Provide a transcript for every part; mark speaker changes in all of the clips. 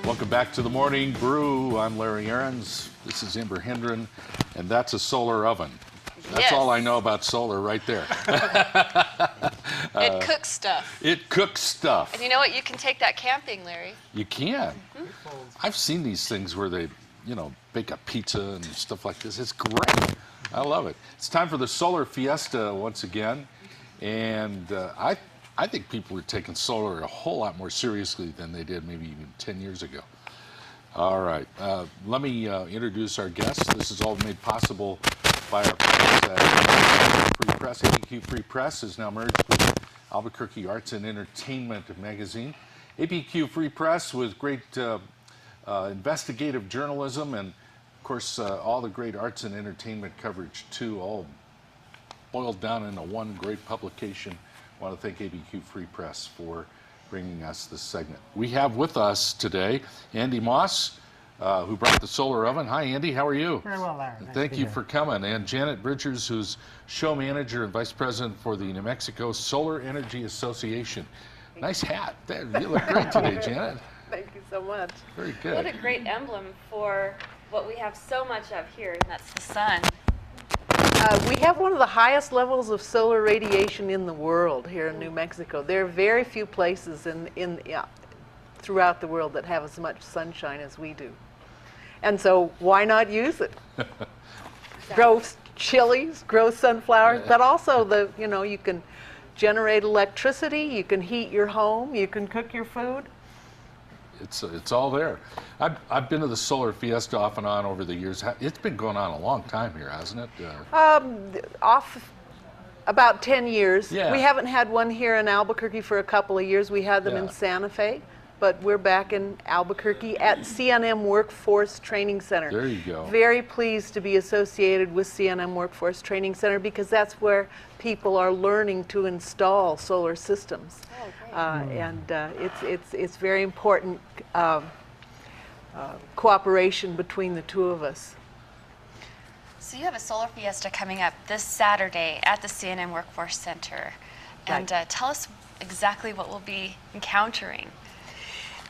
Speaker 1: Welcome back to the Morning Brew. I'm Larry Aarons. This is Amber Hendren, and that's a solar oven. That's all I know about solar right there.
Speaker 2: It cooks stuff.
Speaker 1: It cooks stuff.
Speaker 2: And you know what? You can take that camping, Larry.
Speaker 1: You can. I've seen these things where they, bake a pizza and stuff like this. It's great. I love it. It's time for the Solar Fiesta once again. And I think people are taking solar a whole lot more seriously than they did maybe even 10 years ago. All right. Let me introduce our guests. This is all made possible by our friends at Free Press. ABQ Free Press is now merged with Albuquerque Arts and Entertainment Magazine. ABQ Free Press with great investigative journalism and, of course, all the great arts and entertainment coverage, too, all boiled down into one great publication. I want to thank ABQ Free Press for bringing us this segment. We have with us today Andy Moss, who brought the solar oven. Hi, Andy. How are you?
Speaker 3: Very well, Larry. Nice
Speaker 1: Thank you for coming. And Janet Bridgers, who's show manager and vice president for the New Mexico Solar Energy Association. Nice hat. You look great today, Janet.
Speaker 4: Thank you so much.
Speaker 1: Very good.
Speaker 5: What a great emblem for what we have so much of here, and that's the sun.
Speaker 4: We have one of the highest levels of solar radiation in the world here in New Mexico. There are very few places throughout the world that have as much sunshine as we do. And so why not use it? Grow chilies, grow sunflowers, but also you can generate electricity, you can heat your home, you can cook your food.
Speaker 1: It's all there. I've been to the Solar Fiesta off and on over the years. It's been going on a long time here, hasn't it?
Speaker 4: Off about 10 years.
Speaker 1: Yeah.
Speaker 4: We haven't had one here in Albuquerque for a couple of years. We had them in Santa Fe, but we're back in Albuquerque at CNM Workforce Training Center.
Speaker 1: There you go.
Speaker 4: Very pleased to be associated with CNM Workforce Training Center because that's where people are learning to install solar systems.
Speaker 5: Oh, great.
Speaker 4: It's very important cooperation between the two of us.
Speaker 5: So you have a solar fiesta coming up this Saturday at the CNN Workforce Center. And tell us exactly what we'll be encountering.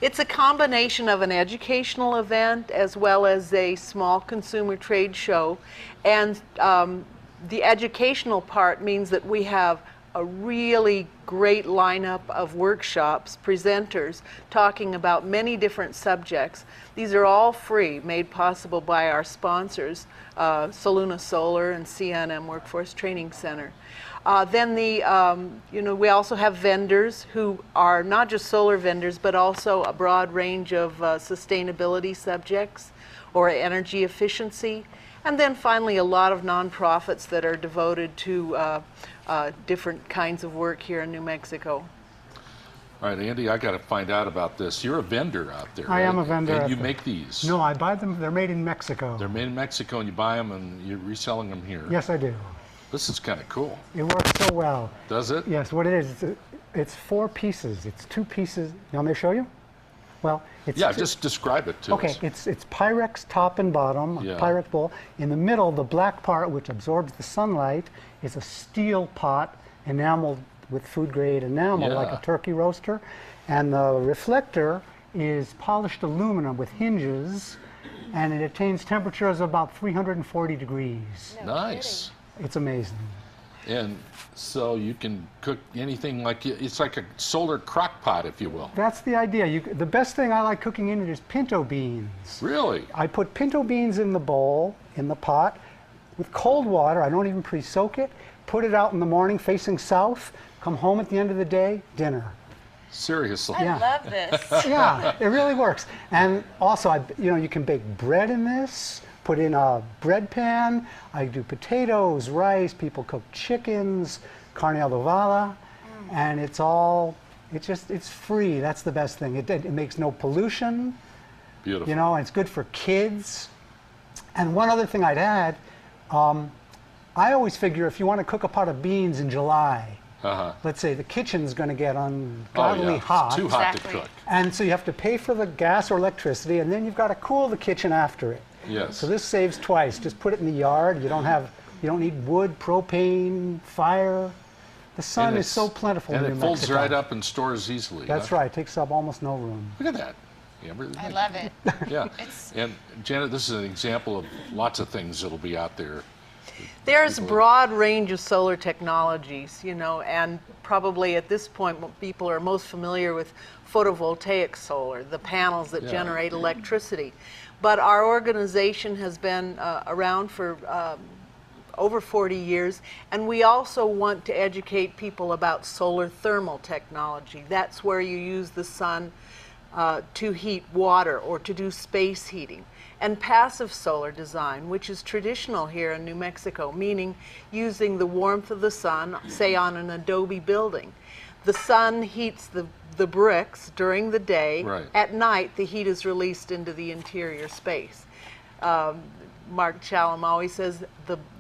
Speaker 4: It's a combination of an educational event as well as a small consumer trade show. And the educational part means that we have a really great lineup of workshops, presenters, talking about many different subjects. These are all free, made possible by our sponsors, Soluna Solar and CNM Workforce Training Center. Then we also have vendors who are not just solar vendors, but also a broad range of sustainability subjects or energy efficiency. And then finally, a lot of nonprofits that are devoted to different kinds of work here in New Mexico.
Speaker 1: All right, Andy, I got to find out about this. You're a vendor out there,
Speaker 3: I am a vendor.
Speaker 1: And you make these.
Speaker 3: No, I buy them. They're made in Mexico.
Speaker 1: They're made in Mexico, and you buy them, and you're reselling them here.
Speaker 3: Yes, I do.
Speaker 1: This is kind of cool.
Speaker 3: It works so well.
Speaker 1: Does it?
Speaker 3: Yes, what it is, it's 4 pieces. It's 2 pieces. You want me to show you? Well, it's
Speaker 1: just describe it to us.
Speaker 3: Okay, it's Pyrex top and bottom, Pyrex bowl. In the middle, the black part, which absorbs the sunlight, is a steel pot enameled with food-grade enamel, like a turkey roaster. And the reflector is polished aluminum with hinges, and it attains temperatures of about 340 degrees.
Speaker 5: No
Speaker 1: Nice.
Speaker 5: kidding.
Speaker 3: It's amazing.
Speaker 1: And so you can cook anything it's like a solar crock pot, if you will.
Speaker 3: That's the idea. The best thing I like cooking in it is pinto beans.
Speaker 1: Really?
Speaker 3: I put pinto beans in the bowl, in the pot, with cold water. I don't even pre-soak it. Put it out in the morning facing south. Come home at the end of the day, dinner.
Speaker 1: Seriously?
Speaker 5: I love this.
Speaker 3: Yeah, it really works. And also, you can bake bread in this. Put in a bread pan. I do potatoes, rice. People cook chickens, carne adobada, and it's free. That's the best thing. It makes no pollution.
Speaker 1: Beautiful.
Speaker 3: And it's good for kids. And one other thing I'd add, I always figure if you want to cook a pot of beans in July, let's say the kitchen's going to get ungodly hot.
Speaker 1: It's too hot
Speaker 5: Exactly.
Speaker 1: to cook.
Speaker 3: And so you have to pay for the gas or electricity, and then you've got to cool the kitchen after it.
Speaker 1: Yes.
Speaker 3: So this saves twice. Just put it in the yard. You don't need wood, propane, fire. The sun is so plentiful in
Speaker 1: And
Speaker 3: New
Speaker 1: it folds
Speaker 3: Mexico.
Speaker 1: right up and stores easily.
Speaker 3: That's right. It takes up almost no room.
Speaker 1: Look at that. Amber?
Speaker 5: I love it.
Speaker 1: Yeah.
Speaker 5: It's
Speaker 1: And Janet, this is an example of lots of things that'll be out there.
Speaker 4: There's a
Speaker 1: People-
Speaker 4: broad range of solar technologies, you know, and probably at this point people are most familiar with photovoltaic solar, the panels that
Speaker 1: Yeah.
Speaker 4: generate electricity. But our organization has been around for over 40 years, and we also want to educate people about solar thermal technology. That's where you use the sun to heat water or to do space heating. And passive solar design, which is traditional here in New Mexico, meaning using the warmth of the sun, say on an adobe building. The sun heats the bricks during the day.
Speaker 1: Right.
Speaker 4: At night, the heat is released into the interior space. Mark Challam always says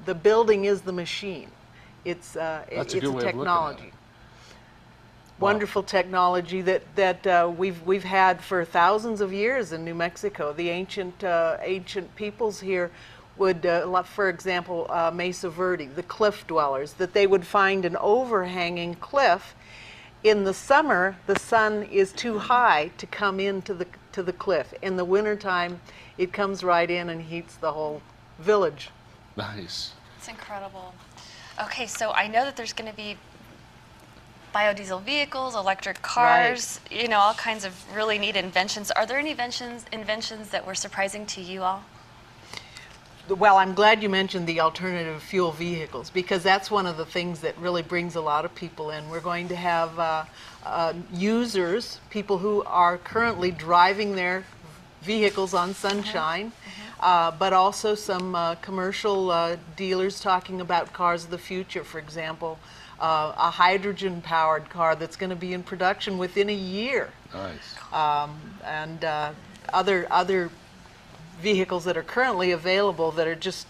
Speaker 4: the building is the machine. It's
Speaker 1: That's a
Speaker 4: it's
Speaker 1: good
Speaker 4: a
Speaker 1: way of looking at
Speaker 4: technology.
Speaker 1: it.
Speaker 4: Wonderful technology that we've had for thousands of years in New Mexico. The ancient peoples here would, for example, Mesa Verde, the cliff dwellers, that they would find an overhanging cliff. In the summer, the sun is too high to come into the cliff. In the wintertime, it comes right in and heats the whole village.
Speaker 1: Nice.
Speaker 5: It's incredible. Okay, so I know that there's going to be biodiesel vehicles, electric cars, you know, all kinds of really neat inventions. Are there any inventions that were surprising to you all?
Speaker 4: Well, I'm glad you mentioned the alternative fuel vehicles, because that's one of the things that really brings a lot of people in. We're going to have users, people who are currently driving their vehicles on sunshine, but also some commercial dealers talking about cars of the future. For example, a hydrogen-powered car that's going to be in production within a year.
Speaker 1: Nice.
Speaker 4: And other vehicles that are currently available that are just,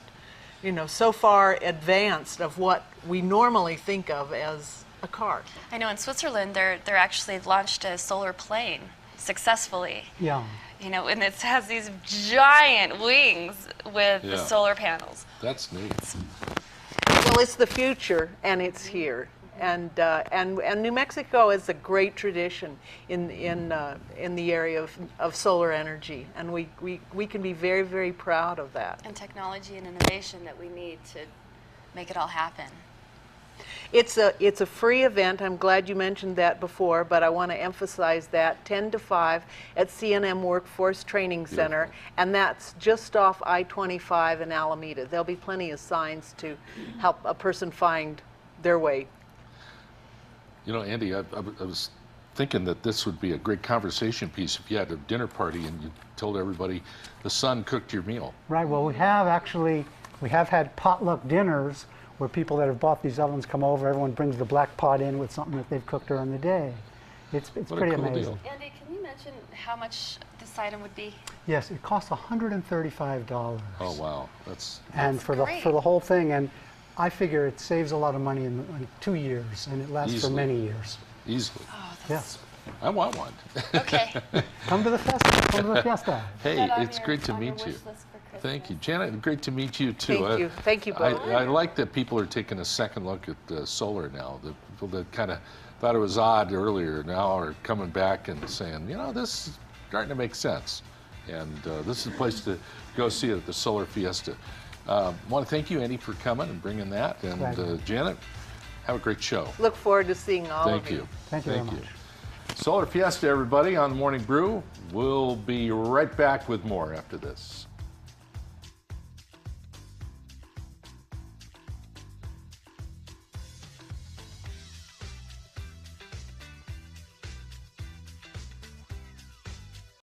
Speaker 4: you know, so far advanced of what we normally think of as a car.
Speaker 5: I know in Switzerland they're actually launched a solar plane successfully.
Speaker 3: Yeah.
Speaker 5: You know, and it has these giant wings with the
Speaker 1: Yeah.
Speaker 5: solar panels.
Speaker 1: That's neat.
Speaker 4: Well, it's the future, and it's here. And New Mexico is a great tradition in the area of solar energy, and we can be very, very proud of that.
Speaker 5: And technology and innovation that we need to make it all happen.
Speaker 4: It's a free event. I'm glad you mentioned that before, but I want to emphasize that 10 to 5 at CNM Workforce Training Center, and that's just off I-25 in Alameda. There'll be plenty of signs to help a person find their way.
Speaker 1: You know, Andy, I was thinking that this would be a great conversation piece if you had a dinner party and you told everybody the sun cooked your meal.
Speaker 3: Right. Well, we have had potluck dinners where people that have bought these ovens come over. Everyone brings the black pot in with something that they've cooked during the day. It's
Speaker 1: What a
Speaker 3: pretty
Speaker 1: cool
Speaker 3: amazing.
Speaker 1: deal.
Speaker 5: Andy, can you mention how much this item would be?
Speaker 3: Yes, it costs $135.
Speaker 1: Oh, wow. That's
Speaker 3: And
Speaker 5: That's
Speaker 3: for
Speaker 5: great.
Speaker 3: the whole thing, and I figure it saves a lot of money in 2 years, and it lasts
Speaker 1: Easily.
Speaker 3: for many years.
Speaker 1: easily.
Speaker 5: Oh,
Speaker 3: Yes.
Speaker 1: I want one.
Speaker 5: okay.
Speaker 3: Come to the Fiesta. Come to the Fiesta.
Speaker 1: Hey, it's great to meet you. Thank you. Janet, great to meet you, too.
Speaker 4: Thank you. Thank you both.
Speaker 1: I like that people are taking a second look at solar now. The people that kind of thought it was odd earlier now are coming back and saying, you know, this is starting to make sense. And this is a place to go see it at the Solar Fiesta. I want to thank you, Andy, for coming and bringing that. And
Speaker 3: Right.
Speaker 1: Janet, have a great show.
Speaker 4: Look forward to seeing all
Speaker 1: Thank
Speaker 4: of you.
Speaker 1: you.
Speaker 3: Thank you very much.
Speaker 1: Solar Fiesta, everybody, on the Morning Brew. We'll be right back with more after this.